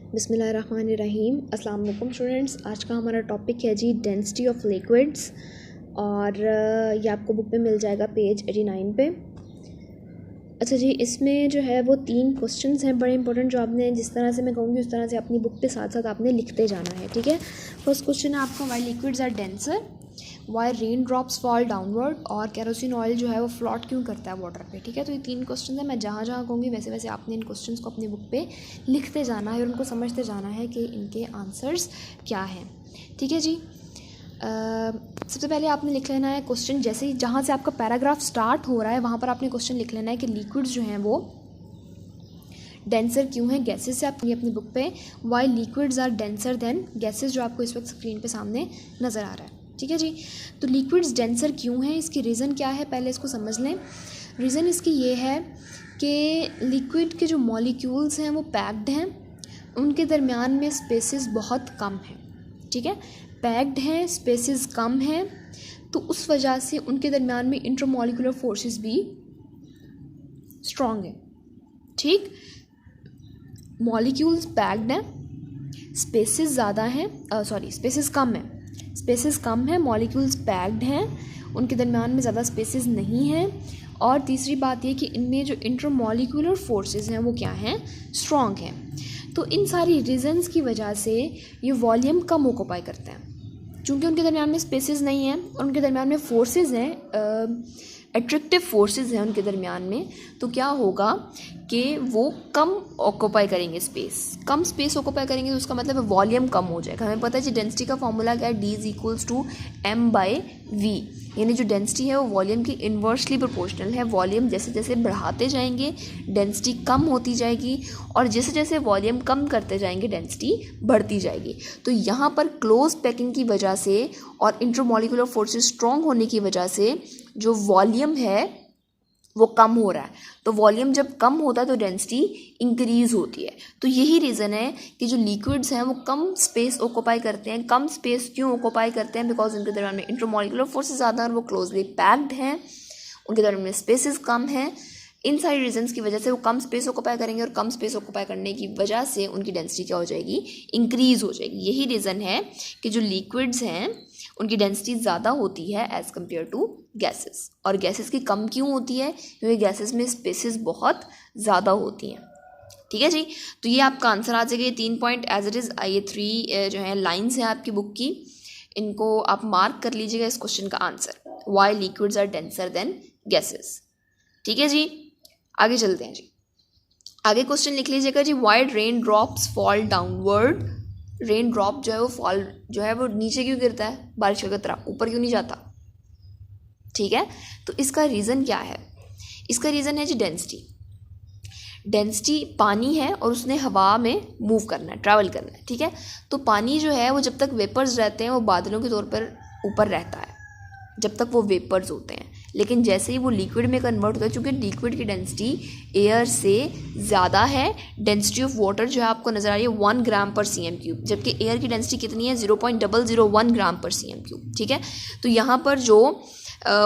बिस्मिल्लाहिर्रहमानिर्रहीम। अस्सलाम वालेकुम स्टूडेंट्स। आज का हमारा टॉपिक है जी डेंसिटी ऑफ लिक्विड्स, और ये आपको बुक पे मिल जाएगा पेज 89 पे। अच्छा जी, इसमें जो है वो 3 क्वेश्चंस हैं बड़े इंपॉर्टेंट, जो आपने जिस तरह से मैं कहूँगी उस तरह से अपनी बुक पे साथ साथ आपने लिखते जाना है, ठीक है। फर्स्ट क्वेश्चन है आपका, why liquids are denser, why rain drops fall downward, और केरोसिन ऑयल जो है वो फ्लोट क्यों करता है वाटर पे, ठीक है। तो ये 3 क्वेश्चन है। मैं जहाँ जहाँ कहूँगी वैसे वैसे आपने इन क्वेश्चंस को अपनी बुक पे लिखते जाना है और उनको समझते जाना है कि इनके आंसर्स क्या हैं, ठीक है जी। सबसे पहले आपने लिख लेना है क्वेश्चन, जैसे ही जहाँ से आपका पैराग्राफ स्टार्ट हो रहा है वहाँ पर आपने क्वेश्चन लिख लेना है कि लिक्विड्स जो हैं वो डेंसर क्यों हैं गैसेस से। आप अपनी बुक पे why liquids are denser than gases, जो आपको इस वक्त स्क्रीन पे सामने नज़र आ रहा है, ठीक है जी। तो लिक्विड्स डेंसर क्यों हैं, इसकी रीज़न क्या है, पहले इसको समझ लें। रीज़न इसकी ये है कि लिक्विड के जो मॉलिक्यूल्स हैं वो पैक्ड हैं, उनके दरमियान में स्पेसेस बहुत कम हैं, ठीक है। पैक्ड हैं, स्पेसेस कम हैं, तो उस वजह से उनके दरमियान में इंटरमॉलिक्यूलर फोर्सेस भी स्ट्रॉन्ग हैं, ठीक। मॉलिक्यूल्स पैक्ड हैं, स्पेसेस ज़्यादा हैं, स्पेसेस कम हैं, मॉलिक्यूल्स पैक्ड हैं, उनके दरमियान में ज़्यादा स्पेसेस नहीं हैं, और तीसरी बात ये कि इनमें जो इंटरमॉलिक्यूलर फोर्सेस हैं वो क्या हैं, स्ट्रॉन्ग हैं। तो इन सारी रीज़न्स की वजह से ये वॉल्यूम कम ऑक्यूपाई करते हैं, चूँकि उनके दरमियान में स्पेसेस नहीं हैं और उनके दरमियान में फोर्सेस हैं, एट्रैक्टिव फोर्सेस हैं उनके दरमियान में। तो क्या होगा कि वो कम ऑक्यूपाई करेंगे कम स्पेस ऑक्यूपाई करेंगे, तो उसका मतलब वॉल्यूम कम हो जाएगा। हमें पता है जी डेंसिटी का फॉर्मूला क्या है, D=m/v, यानी जो डेंसिटी है वो वॉल्यूम की इन्वर्सली प्रोपोर्शनल है। वॉल्यूम जैसे जैसे बढ़ाते जाएंगे डेंसिटी कम होती जाएगी, और जैसे जैसे वॉल्यूम कम करते जाएंगे डेंसिटी बढ़ती जाएगी। तो यहाँ पर क्लोज पैकिंग की वजह से और इंटरमॉलिक्यूलर फोर्सेस स्ट्रॉन्ग होने की वजह से जो वॉल्यूम है वो कम हो रहा है। तो वॉल्यूम जब कम होता है तो डेंसिटी इंक्रीज़ होती है। तो यही रीज़न है कि जो लिक्विड्स हैं वो कम स्पेस ऑक्यूपाई करते हैं। कम स्पेस क्यों ऑक्यूपाई करते हैं, बिकॉज उनके दरमियान में इंटरमॉलिक्यूलर फोर्सेस ज़्यादा हैं और वो क्लोजली पैक्ड हैं, उनके दरमियान में स्पेसेस कम हैं। इन सारी रीजंस की वजह से वो कम स्पेस ऑक्यूपाई करेंगे, और कम स्पेस ऑक्यूपाई करने की वजह से उनकी डेंसिटी क्या हो जाएगी, इंक्रीज़ हो जाएगी। यही रीज़न है कि जो लिक्विड्स हैं उनकी डेंसिटी ज़्यादा होती है एज़ कम्पेयर टू गैसेस, और गैसेस की कम क्यों होती है, क्योंकि गैसेस में स्पेसेस बहुत ज़्यादा होती हैं, ठीक है जी। तो ये आपका आंसर आ जाएगा, ये 3 पॉइंट एज इट इज़। ये 3 जो है लाइन्स हैं आपकी बुक की, इनको आप मार्क कर लीजिएगा इस क्वेश्चन का answer, why liquids are denser than gases, ठीक है जी। आगे चलते हैं जी। आगे क्वेश्चन लिख लीजिएगा जी, why rain drops fall downward. Rain drop जो है वो नीचे क्यों गिरता है, बारिश की तरह ऊपर क्यों नहीं जाता, ठीक है। तो इसका रीज़न क्या है, इसका रीज़न है जी डेंसिटी पानी है और उसने हवा में मूव करना है, ट्रैवल करना है, ठीक है। तो पानी जो है वो जब तक वेपर्स रहते हैं वो बादलों के तौर पर ऊपर रहता है, जब तक वो वेपर्स होते हैं। लेकिन जैसे ही वो लिक्विड में कन्वर्ट होता है, चूँकि लिक्विड की डेंसिटी एयर से ज़्यादा है, डेंसिटी ऑफ वाटर जो है आपको नज़र आ रही है 1 ग्राम पर cm3, जबकि एयर की डेंसिटी कितनी है 0.001 ग्राम पर cm3, ठीक है। तो यहाँ पर जो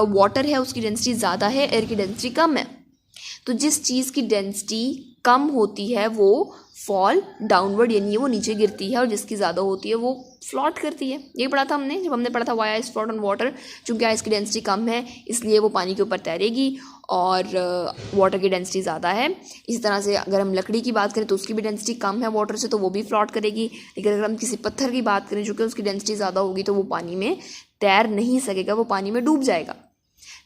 वाटर है उसकी डेंसिटी ज़्यादा है, एयर की डेंसिटी कम है। तो जिस चीज़ की डेंसिटी कम होती है वो फॉल डाउनवर्ड, यानी वो नीचे गिरती है, और जिसकी ज़्यादा होती है वो फ्लोट करती है। ये पढ़ा था हमने जब हमने पढ़ा था why ice float on water. चूँकि आइस की डेंसिटी कम है इसलिए वो पानी के ऊपर तैरेगी, और वाटर की डेंसिटी ज़्यादा है। इसी तरह से अगर हम लकड़ी की बात करें तो उसकी भी डेंसिटी कम है वाटर से, तो वो भी फ्लोट करेगी। लेकिन अगर हम किसी पत्थर की बात करें चूँकि उसकी डेंसिटी ज़्यादा होगी तो वो पानी में तैर नहीं सकेगा, वो पानी में डूब जाएगा।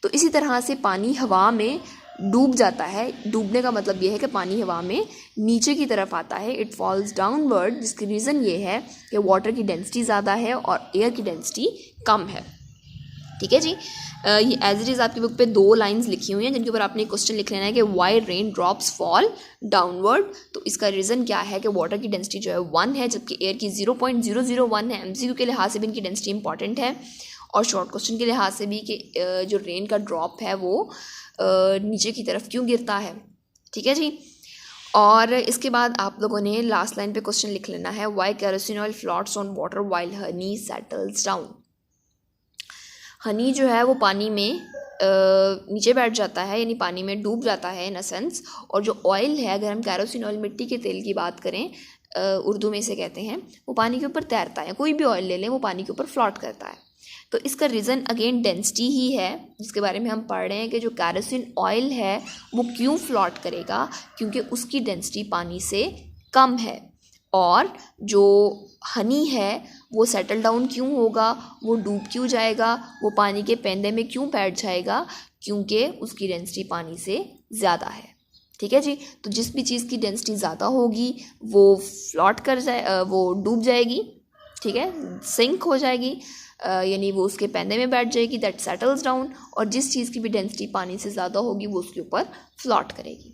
तो इसी तरह से पानी हवा में डूब जाता है। डूबने का मतलब ये है कि पानी हवा में नीचे की तरफ आता है, इट फॉल्स डाउनवर्ड, जिसकी रीज़न ये है कि वाटर की डेंसिटी ज़्यादा है और एयर की डेंसिटी कम है, ठीक है जी। ये एज इट इज़ आपकी बुक पे 2 लाइंस लिखी हुई हैं जिनके ऊपर आपने क्वेश्चन लिख लेना है कि why rain drops fall downward. तो इसका रीज़न क्या है कि वाटर की डेंसिटी जो है 1 है, जबकि एयर की 0.001 है। MCQ के लिहाज से भी इनकी डेंसिटी इंपॉर्टेंट है, और शॉर्ट क्वेश्चन के लिहाज से भी कि जो रेन का ड्रॉप है वो नीचे की तरफ क्यों गिरता है, ठीक है जी। और इसके बाद आप लोगों ने लास्ट लाइन पे क्वेश्चन लिख लेना है, why kerosene oil floats on water while honey settles down. Honey जो है वो पानी में नीचे बैठ जाता है, यानी पानी में डूब जाता है इन अ सेंस। और जो ऑयल है, अगर हम कैरोसिन ऑयल मिट्टी के तेल की बात करें उर्दू में इसे कहते हैं, वो पानी के ऊपर तैरता है। कोई भी ऑयल ले लें वो पानी के ऊपर फ्लोट करता है। तो इसका रीज़न अगेन डेंसिटी ही है, जिसके बारे में हम पढ़ रहे हैं कि जो कैरोसिन ऑयल है वो क्यों फ्लोट करेगा, क्योंकि उसकी डेंसिटी पानी से कम है। और जो हनी है वो सेटल डाउन क्यों होगा, वो डूब क्यों जाएगा, वो पानी के पेंदे में क्यों बैठ जाएगा, क्योंकि उसकी डेंसिटी पानी से ज़्यादा है। ठीक है जी। तो जिस भी चीज़ की डेंसिटी ज़्यादा होगी वो फ्लोट कर जाए, वो डूब जाएगी, ठीक है, सिंक हो जाएगी, यानी वो उसके पेंदे में बैठ जाएगी, दैट सेटल्स डाउन। और जिस चीज़ की भी डेंसिटी पानी से ज़्यादा होगी वो उसके ऊपर फ्लोट करेगी।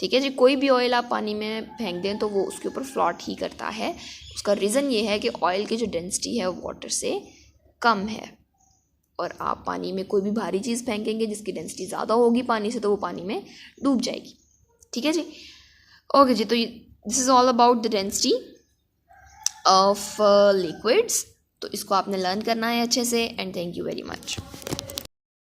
ठीक है जी। कोई भी ऑयल आप पानी में फेंक दें तो वो उसके ऊपर फ्लोट ही करता है। उसका रीज़न ये है कि ऑयल की जो डेंसिटी है वो वाटर से कम है। और आप पानी में कोई भी भारी चीज़ फेंकेंगे जिसकी डेंसिटी ज़्यादा होगी पानी से, तो वो पानी में डूब जाएगी। ठीक है जी। ओके जी। तो this is all about the density of liquids. तो इसको आपने लर्न करना है अच्छे से। And thank you very much.